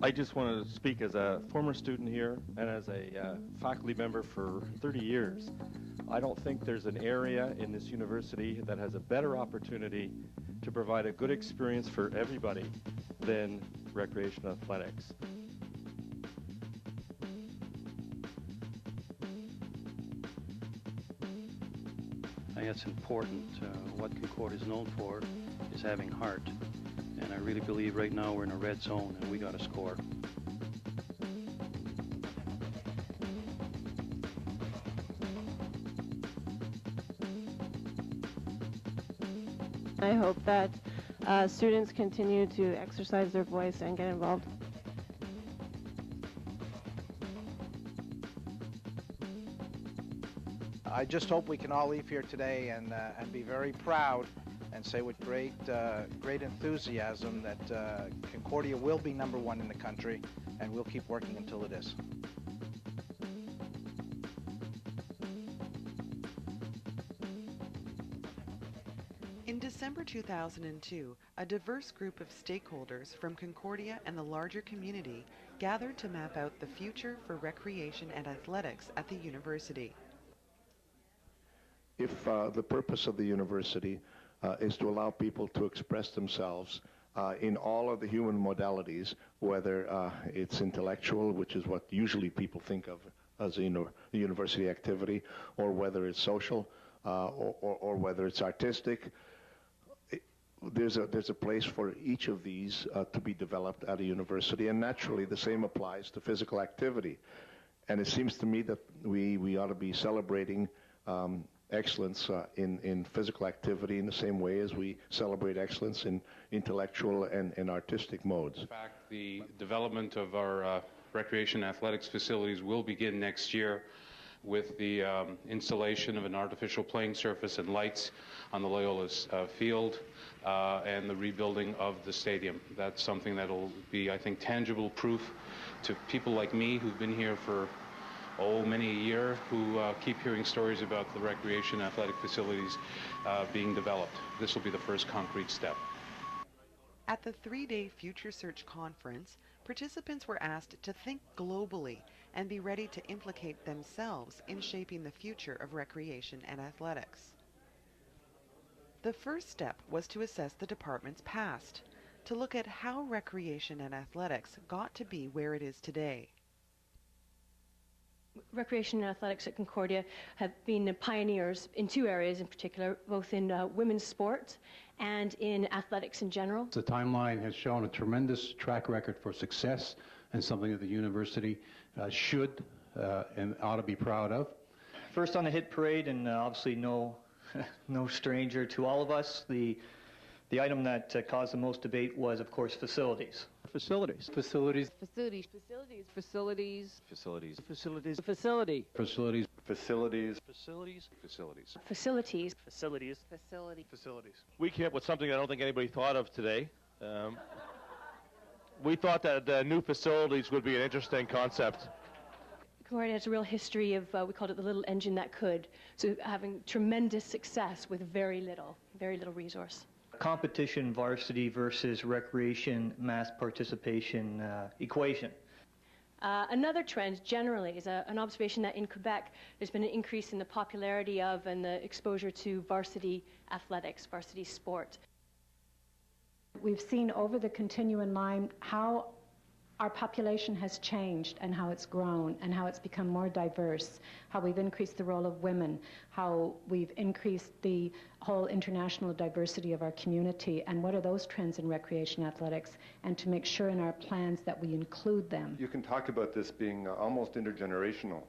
I just wanted to speak as a former student here and as a faculty member for 30 years. I don't think there's an area in this university that has a better opportunity to provide a good experience for everybody than recreation athletics. I think it's important. What Concordia is known for is having heart. And I really believe right now we're in a red zone and we got to score. I hope that students continue to exercise their voice and get involved. I just hope we can all leave here today and be very proud and say with great enthusiasm that Concordia will be #1 in the country, and we'll keep working until it is. In December 2002, a diverse group of stakeholders from Concordia and the larger community gathered to map out the future for recreation and athletics at the university. If the purpose of the university is to allow people to express themselves in all of the human modalities, whether it's intellectual, which is what usually people think of as a university activity, or whether it's social, or whether it's artistic, there's a place for each of these to be developed at a university, and naturally the same applies to physical activity. And it seems to me that we ought to be celebrating excellence in physical activity in the same way as we celebrate excellence in intellectual and artistic modes. In fact, the development of our recreation athletics facilities will begin next year with the installation of an artificial playing surface and lights on the Loyola's field and the rebuilding of the stadium. That's something that will be, I think, tangible proof to people like me who've been here for many a year, who keep hearing stories about the recreation athletic facilities being developed. This will be the first concrete step. At the 3-day Future Search Conference, participants were asked to think globally and be ready to implicate themselves in shaping the future of recreation and athletics. The first step was to assess the department's past, to look at how recreation and athletics got to be where it is today. Recreation and athletics at Concordia have been pioneers in 2 areas in particular, both in women's sport and in athletics in general. The timeline has shown a tremendous track record for success and something that the university should and ought to be proud of. First on the hit parade, and obviously no stranger to all of us, the item that caused the most debate was, of course, facilities. Facilities. Facilities. Facilities. Facilities. Facilities. Facilities. Facilities. Facility. Facilities. Facilities. Facilities. Facilities. Facilities. Facilities. Facility. Facilities. We came up with something I don't think anybody thought of today. We thought that new facilities would be an interesting concept. Concordia has a real history of, we called it the little engine that could, so having tremendous success with very little resource. Competition varsity versus recreation mass participation equation. Another trend generally is an observation that in Quebec there's been an increase in the popularity of and the exposure to varsity athletics, varsity sport. We've seen over the continuing line how our population has changed and how it's grown and how it's become more diverse, how we've increased the role of women, how we've increased the whole international diversity of our community, and what are those trends in recreation athletics, and to make sure in our plans that we include them. You can talk about this being almost intergenerational.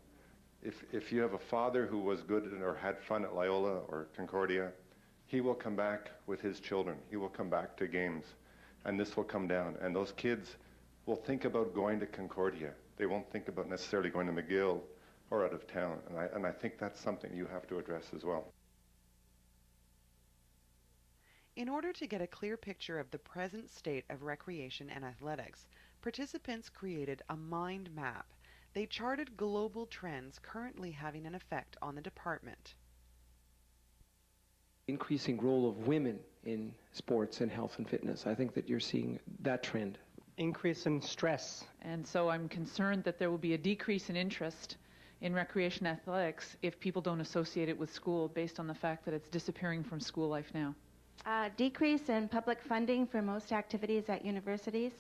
If you have a father who was good or had fun at Loyola or Concordia, he will come back with his children. He will come back to games, and this will come down, and those kids will think about going to Concordia. They won't think about necessarily going to McGill or out of town, and I think that's something you have to address as well. In order to get a clear picture of the present state of recreation and athletics, participants created a mind map. They charted global trends currently having an effect on the department. Increasing role of women in sports and health and fitness. I think that you're seeing that trend Increase in stress. And so I'm concerned that there will be a decrease in interest in recreation athletics if people don't associate it with school based on the fact that it's disappearing from school life now. Decrease in public funding for most activities at universities.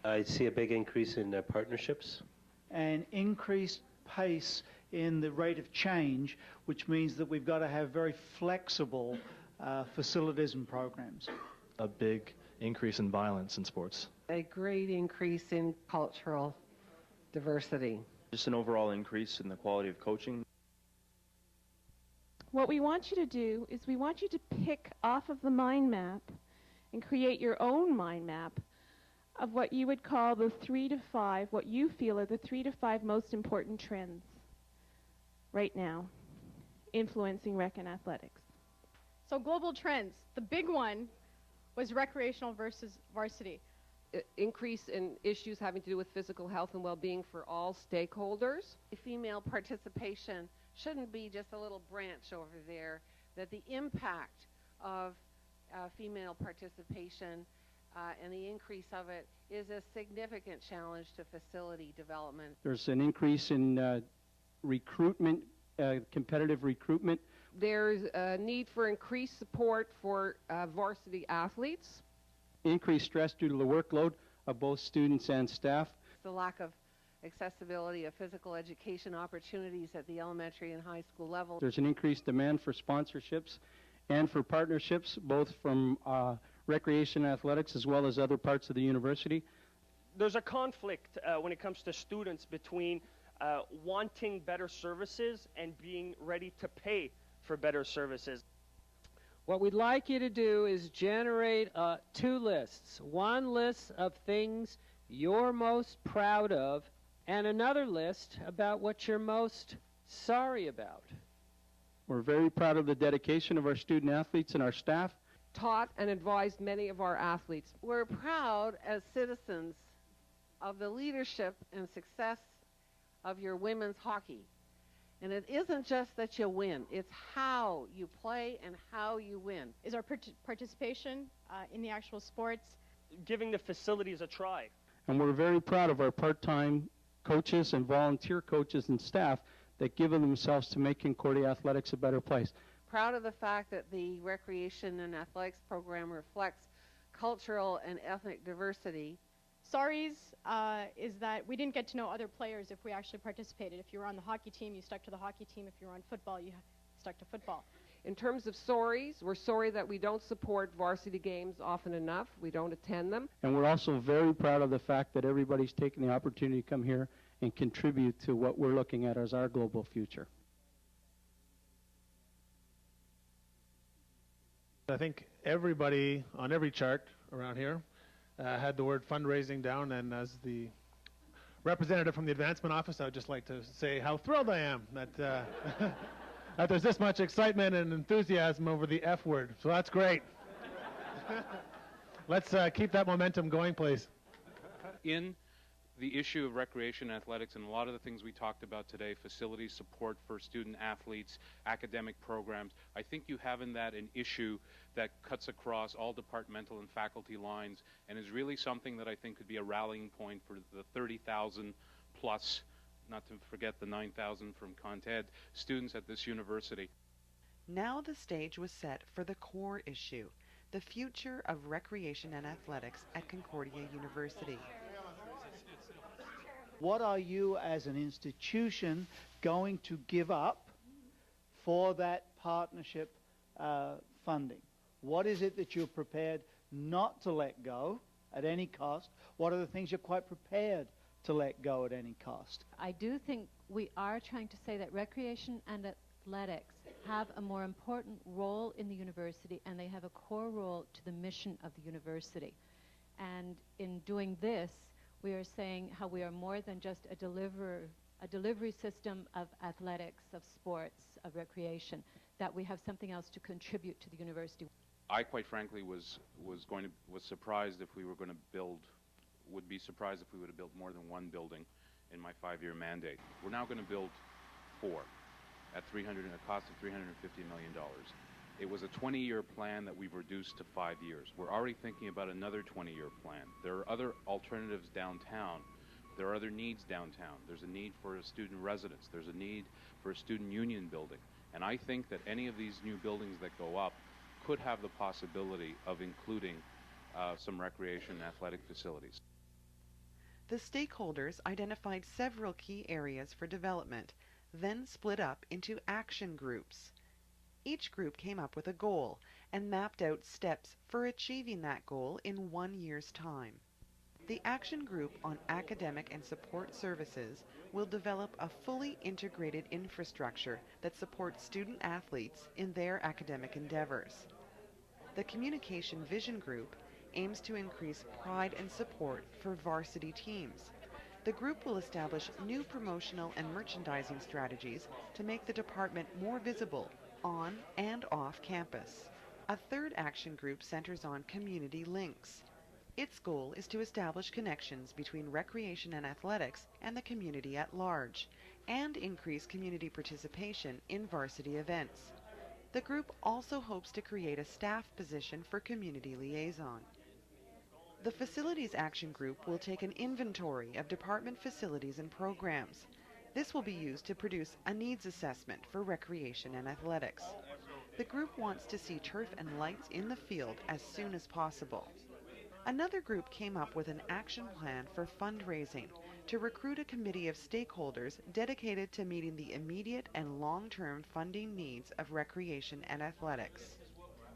I see a big increase in partnerships. An increased pace in the rate of change, which means that we've got to have very flexible facilities and programs. A big increase in violence in sports. A great increase in cultural diversity. Just an overall increase in the quality of coaching. What we want you to do is we want you to pick off of the mind map and create your own mind map of what you would call the 3 to 5, what you feel are the 3 to 5 most important trends right now influencing rec and athletics. So global trends, the big one was recreational versus varsity. Increase in issues having to do with physical health and well-being for all stakeholders. Female participation shouldn't be just a little branch over there, that the impact of female participation and the increase of it is a significant challenge to facility development. There's an increase in recruitment, competitive recruitment. There's a need for increased support for varsity athletes. Increased stress due to the workload of both students and staff. The lack of accessibility of physical education opportunities at the elementary and high school level. There's an increased demand for sponsorships and for partnerships, both from recreation athletics as well as other parts of the university. There's a conflict when it comes to students between wanting better services and being ready to pay for better services. What we'd like you to do is generate 2 lists. One list of things you're most proud of, and another list about what you're most sorry about. We're very proud of the dedication of our student athletes and our staff. Taught and advised many of our athletes. We're proud as citizens of the leadership and success of your women's hockey. And it isn't just that you win, it's how you play and how you win. Is our participation in the actual sports? Giving the facilities a try. And we're very proud of our part-time coaches and volunteer coaches and staff that give of themselves to make Concordia Athletics a better place. Proud of the fact that the recreation and athletics program reflects cultural and ethnic diversity. Sorries is that we didn't get to know other players if we actually participated. If you were on the hockey team, you stuck to the hockey team. If you were on football, you stuck to football. In terms of sorries, we're sorry that we don't support varsity games often enough. We don't attend them. And we're also very proud of the fact that everybody's taken the opportunity to come here and contribute to what we're looking at as our global future. I think everybody on every chart around here had the word fundraising down, and as the representative from the advancement office, I would just like to say how thrilled I am that, that there's this much excitement and enthusiasm over the F word. So that's great. Let's keep that momentum going, please. In the issue of recreation athletics and a lot of the things we talked about today, facility support for student athletes, academic programs, I think you have in that an issue that cuts across all departmental and faculty lines and is really something that I think could be a rallying point for the 30,000 plus, not to forget the 9,000 from ConTed, students at this university. Now the stage was set for the core issue, the future of recreation and athletics at Concordia University. What are you as an institution going to give up for that partnership funding? What is it that you're prepared not to let go at any cost? What are the things you're quite prepared to let go at any cost? I do think we are trying to say that recreation and athletics have a more important role in the university, and they have a core role to the mission of the university. And in doing this, we are saying how we are more than just a delivery system of athletics, of sports, of recreation, that we have something else to contribute to the university. I quite frankly was surprised if we were going to would be surprised if we would have built more than 1 building in my 5-year mandate. We're now going to build 4 at a cost of $350 million. It was a 20-year plan that we've reduced to 5 years. We're already thinking about another 20-year plan. There are other alternatives downtown. There are other needs downtown. There's a need for a student residence. There's a need for a student union building. And I think that any of these new buildings that go up could have the possibility of including some recreation and athletic facilities. The stakeholders identified several key areas for development, then split up into action groups. Each group came up with a goal and mapped out steps for achieving that goal in 1 year's time. The action group on academic and support services will develop a fully integrated infrastructure that supports student athletes in their academic endeavors. The communication vision group aims to increase pride and support for varsity teams. The group will establish new promotional and merchandising strategies to make the department more visible on and off campus. A third action group centers on community links. Its goal is to establish connections between recreation and athletics and the community at large, and increase community participation in varsity events. The group also hopes to create a staff position for community liaison. The Facilities Action Group will take an inventory of department facilities and programs. This will be used to produce a needs assessment for recreation and athletics. The group wants to see turf and lights in the field as soon as possible. Another group came up with an action plan for fundraising to recruit a committee of stakeholders dedicated to meeting the immediate and long-term funding needs of recreation and athletics.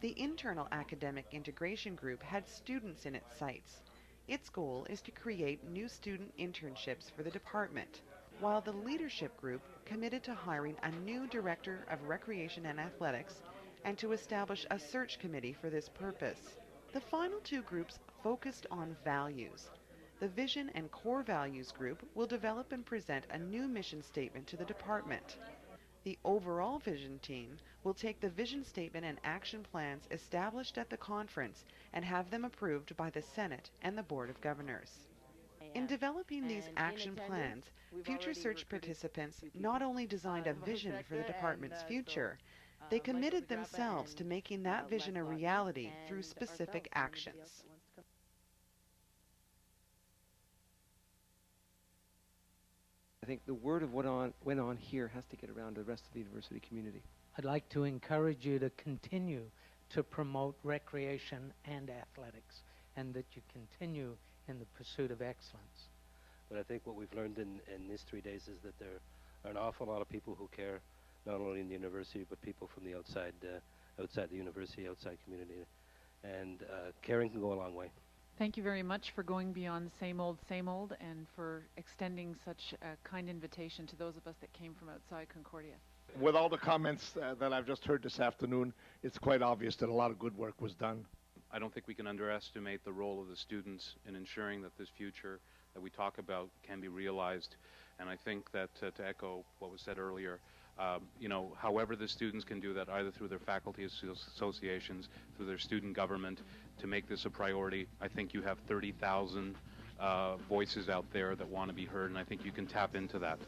The internal academic integration group had students in its sights. Its goal is to create new student internships for the department, while the leadership group committed to hiring a new director of recreation and athletics and to establish a search committee for this purpose. The final two groups focused on values. The Vision and Core Values group will develop and present a new mission statement to the department. The overall vision team will take the vision statement and action plans established at the conference and have them approved by the Senate and the Board of Governors. In developing these action plans, Future Search participants not only designed a vision for the department's future, they committed themselves to making that vision a reality through specific actions. I think the word of what went on here has to get around to the rest of the university community. I'd like to encourage you to continue to promote recreation and athletics, and that you continue in the pursuit of excellence. But I think what we've learned in these 3 days is that there are an awful lot of people who care, not only in the university, but people from the outside the university, outside community. And caring can go a long way. Thank you very much for going beyond the same old, and for extending such a kind invitation to those of us that came from outside Concordia. With all the comments that I've just heard this afternoon, it's quite obvious that a lot of good work was done. I don't think we can underestimate the role of the students in ensuring that this future that we talk about can be realized. And I think that to echo what was said earlier, however the students can do that, either through their faculty associations, through their student government, to make this a priority. I think you have 30,000 voices out there that want to be heard, and I think you can tap into that.